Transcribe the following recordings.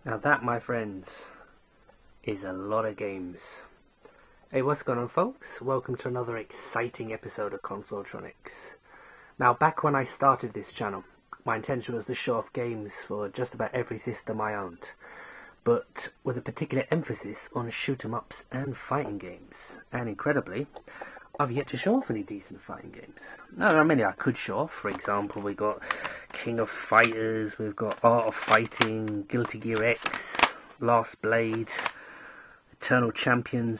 Now that, my friends, is a lot of games. Hey, what's going on, folks? Welcome to another exciting episode of Consoletronics. Now, back when I started this channel, my intention was to show off games for just about every system I owned, but with a particular emphasis on shoot-em-ups and fighting games. And incredibly, I've yet to show off any decent fighting games. Now, there are many I could show off. For example, we've got King of Fighters, we've got Art of Fighting, Guilty Gear X, Last Blade, Eternal Champions.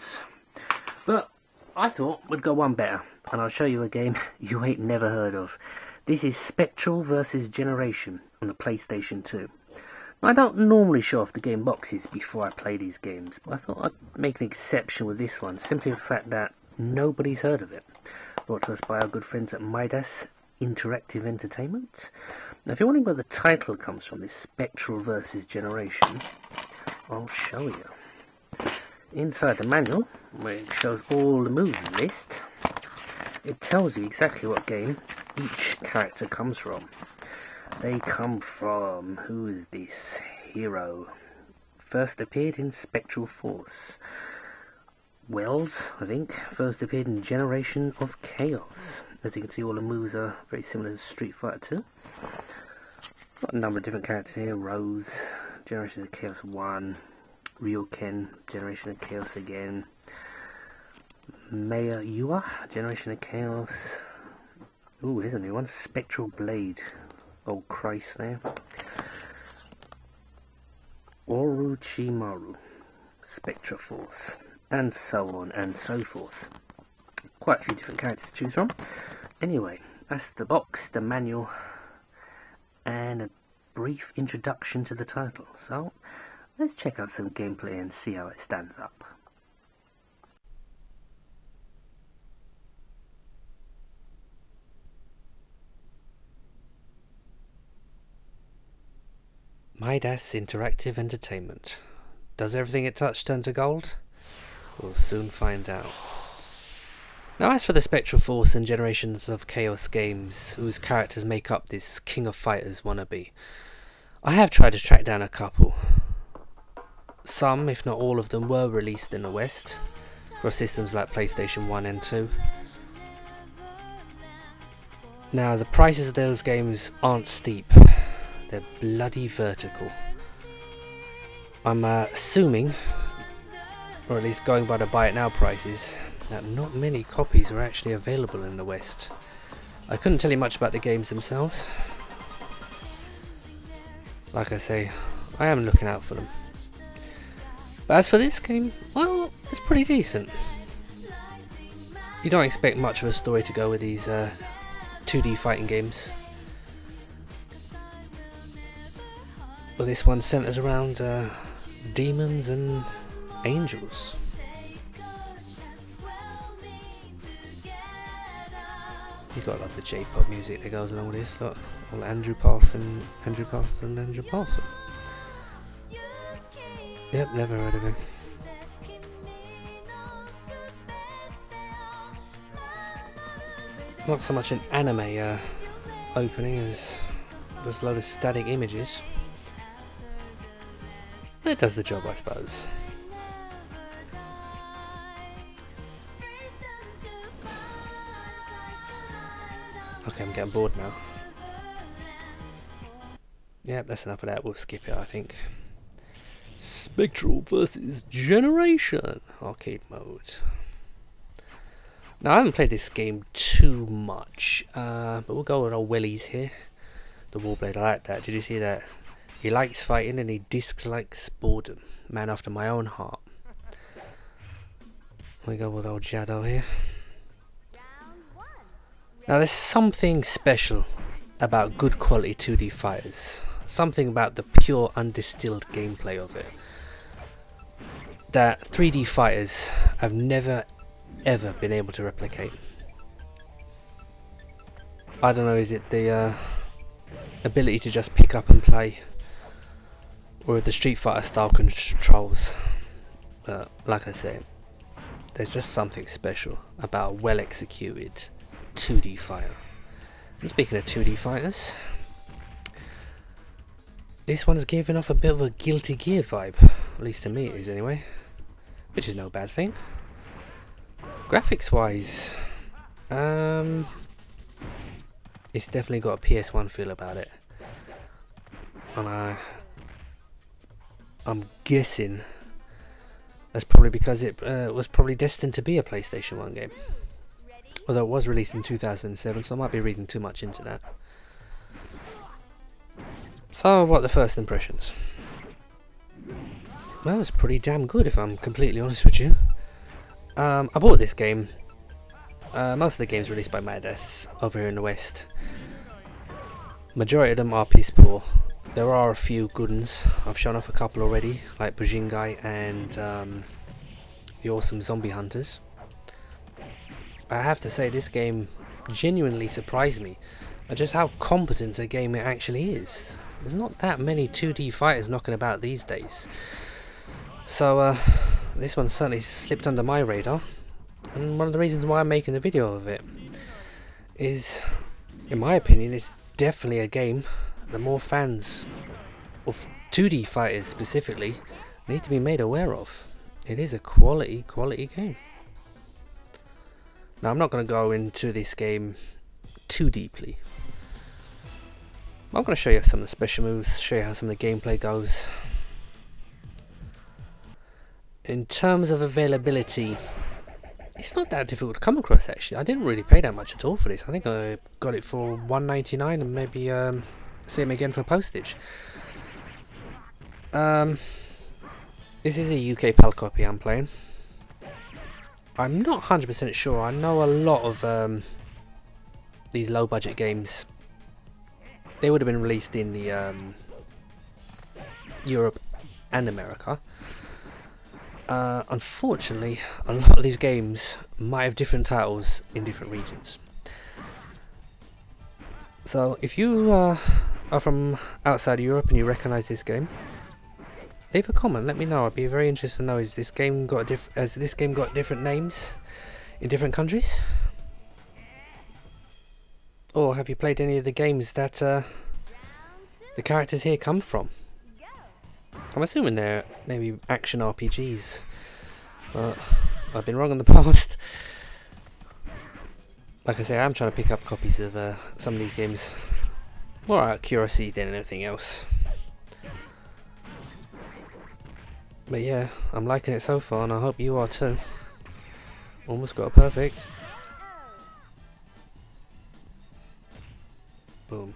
But I thought we'd go one better, and I'll show you a game you ain't never heard of. This is Spectral VS Generation on the PlayStation 2. Now, I don't normally show off the game boxes before I play these games, but I thought I'd make an exception with this one, simply the fact that nobody's heard of it. Brought to us by our good friends at Midas Interactive Entertainment. Now, if you're wondering where the title comes from, this Spectral VS Generation, I'll show you. Inside the manual, where it shows all the moves list, it tells you exactly what game each character comes from. They come from, who is this? Hero. First appeared in Spectral Force. Wells, I think, first appeared in Generation of Chaos. As you can see, all the moves are very similar to Street Fighter 2. Got a number of different characters here. Rose, Generation of Chaos 1, Ryoken, Generation of Chaos again, Maya Yua, Generation of Chaos. Ooh, here's a new one, Spectral Blade. Oh Christ there. Orochimaru, Spectral Force, and so on and so forth. Quite a few different characters to choose from. Anyway, that's the box, the manual, and a brief introduction to the title. So, let's check out some gameplay and see how it stands up. Midas Interactive Entertainment. Does everything it touched turn to gold? We'll soon find out. Now, as for the Spectral Force and Generations of Chaos games, whose characters make up this King of Fighters wannabe, I have tried to track down a couple. Some, if not all of them, were released in the West, for systems like PlayStation 1 and 2. Now, the prices of those games aren't steep. They're bloody vertical. I'm assuming, or at least going by the buy it now prices, that not many copies are actually available in the West. I couldn't tell you much about the games themselves. Like I say, I am looking out for them. But as for this game, well, it's pretty decent. You don't expect much of a story to go with these 2D fighting games. But this one centers around demons and angels. You gotta love the J-pop music that goes along with this. Look, all Andrew Parson. Yep, never heard of him. Not so much an anime opening as just a load of static images. But it does the job, I suppose. Okay, I'm getting bored now. Yep, that's enough of that. We'll skip it, I think. Spectral VS Generation arcade mode. Now, I haven't played this game too much, but we'll go with our wellies here. The Warblade, I like that. Did you see that? He likes fighting and he dislikes boredom. Man after my own heart. We go with old Jado here. Now, there's something special about good quality 2D fighters. Something about the pure undistilled gameplay of it that 3D fighters have never ever been able to replicate. I don't know, is it the ability to just pick up and play, or the Street Fighter style controls? Like I said, there's just something special about a well executed 2D fighter. And speaking of 2D fighters, this one's giving off a bit of a Guilty Gear vibe. At least to me it is anyway. Which is no bad thing. Graphics wise, it's definitely got a PS1 feel about it. And I'm guessing that's probably because it was probably destined to be a PlayStation 1 game. Although it was released in 2007, so I might be reading too much into that. So, what are the first impressions? Well, it's pretty damn good if I'm completely honest with you. I bought this game. Most of the games released by Midas over here in the West. Majority of them are piss poor. There are a few good ones. I've shown off a couple already, like Bujingai and the awesome Zombie Hunters. I have to say this game genuinely surprised me at just how competent a game it actually is. There's not that many 2D fighters knocking about these days. So this one certainly slipped under my radar, and one of the reasons why I'm making the video of it is, in my opinion, it's definitely a game that more fans of 2D fighters specifically need to be made aware of. It is a quality game. Now I'm not going to go into this game too deeply. I'm going to show you some of the special moves, show you how some of the gameplay goes. In terms of availability, it's not that difficult to come across actually. I didn't really pay that much at all for this. I think I got it for $1.99 and maybe same again for postage. This is a UK PAL copy I'm playing. I'm not 100% sure. I know a lot of these low budget games, they would have been released in the Europe and America. Unfortunately, a lot of these games might have different titles in different regions. So if you are from outside of Europe and you recognise this game, leave a comment, let me know. I'd be very interested to know, has this game got different names in different countries? Or have you played any of the games that the characters here come from? I'm assuming they're maybe action RPGs, but I've been wrong in the past. Like I say, I'm trying to pick up copies of some of these games more out of curiosity than anything else. But yeah, I'm liking it so far and I hope you are too. Almost got a perfect. Boom.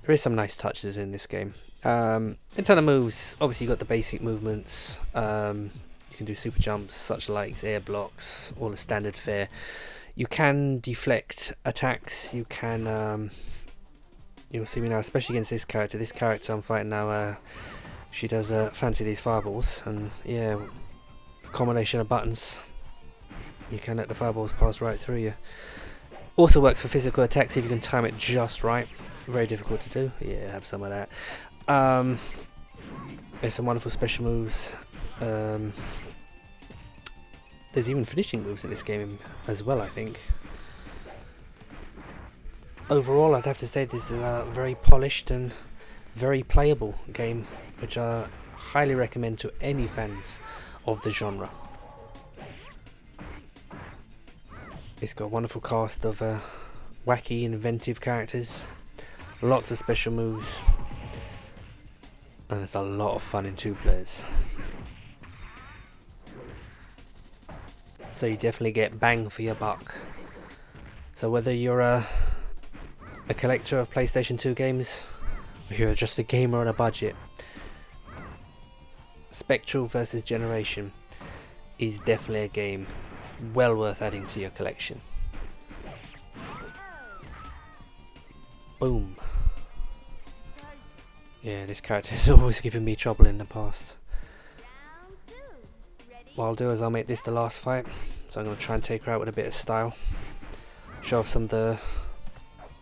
There is some nice touches in this game. In terms of moves, obviously you got the basic movements. You can do super jumps, such like air blocks, all the standard fare. You can deflect attacks. You can, you'll see me now, especially against this character. This character I'm fighting now, she does fancy these fireballs, and yeah, combination of buttons, you can let the fireballs pass right through you. Also works for physical attacks if you can time it just right. Very difficult to do. Yeah, have some of that. There's some wonderful special moves. There's even finishing moves in this game as well, I think. Overall, I'd have to say this is a very polished and very playable game, which I highly recommend to any fans of the genre. It's got a wonderful cast of wacky, inventive characters, lots of special moves, and it's a lot of fun in 2 players. So you definitely get bang for your buck. So whether you're a collector of PlayStation 2 games, or you're just a gamer on a budget, Spectral VS Generation is definitely a game well worth adding to your collection. Boom. Yeah, this character has always given me trouble in the past. What I'll do is I'll make this the last fight, so I'm going to try and take her out with a bit of style. Show off some of the,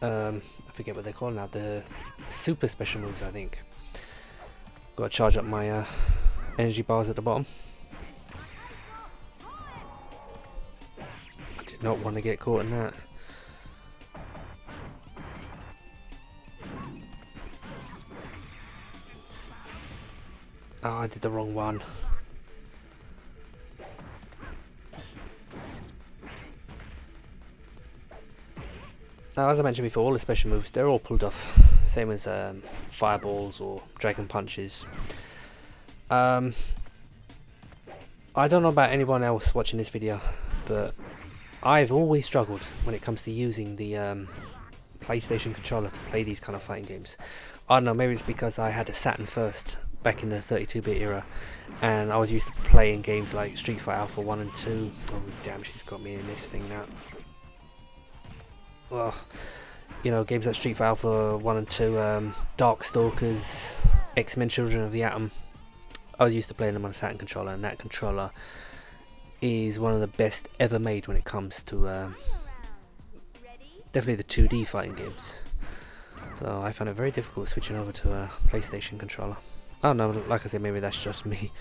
I forget what they're called now, the super special moves I think. Got to charge up my energy bars at the bottom. I did not want to get caught in that. Oh, I did the wrong one. Now, as I mentioned before, all the special moves, they're all pulled off. Same as fireballs or dragon punches. I don't know about anyone else watching this video, but I've always struggled when it comes to using the PlayStation controller to play these kind of fighting games. I don't know, maybe it's because I had a Saturn first back in the 32-bit era, and I was used to playing games like Street Fighter Alpha 1 and 2. Oh damn, she's got me in this thing now. Well, you know, games like Street Fighter Alpha 1 and 2, Darkstalkers, X-Men Children of the Atom. I was used to playing them on a Saturn controller, and that controller is one of the best ever made when it comes to definitely the 2D fighting games. So I found it very difficult switching over to a PlayStation controller. I don't know, like I said, maybe that's just me.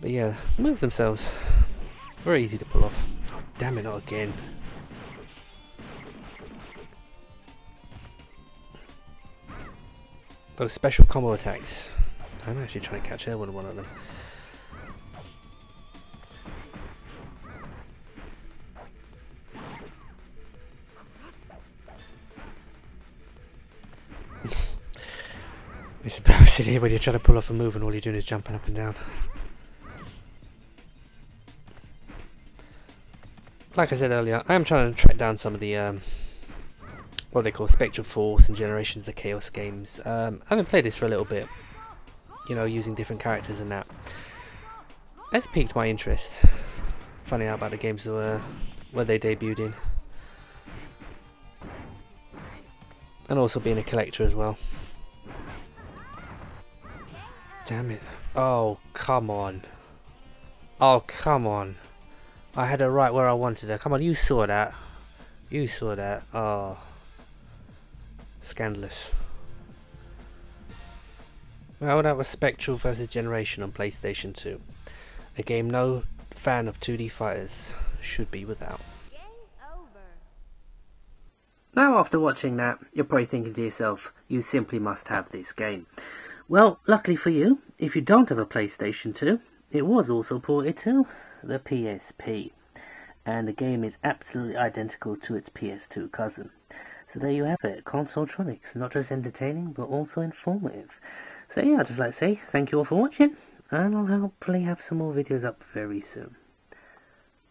But yeah, the moves themselves, very easy to pull off. Oh damn it, not again. Those special combo attacks. I'm actually trying to catch her with one of them. It's embarrassing here when you're trying to pull off a move and all you're doing is jumping up and down. Like I said earlier, I am trying to track down some of the what they call Spectral Force and Generations of Chaos games. I haven't played this for a little bit, you know, using different characters and that. That's piqued my interest, finding out about the games where they debuted in. And also being a collector as well. Damn it. Oh, come on. Oh, come on. I had her right where I wanted her. Come on, you saw that. You saw that. Oh. Scandalous. Well, that was Spectral VS Generation on PlayStation 2. A game no fan of 2D fighters should be without. Now after watching that, you're probably thinking to yourself, you simply must have this game. Well, luckily for you, if you don't have a PlayStation 2, it was also ported to the PSP. And the game is absolutely identical to its PS2 cousin. So there you have it, Consoletronics, not just entertaining, but also informative. So yeah, I'd just like to say thank you all for watching, and I'll hopefully have some more videos up very soon.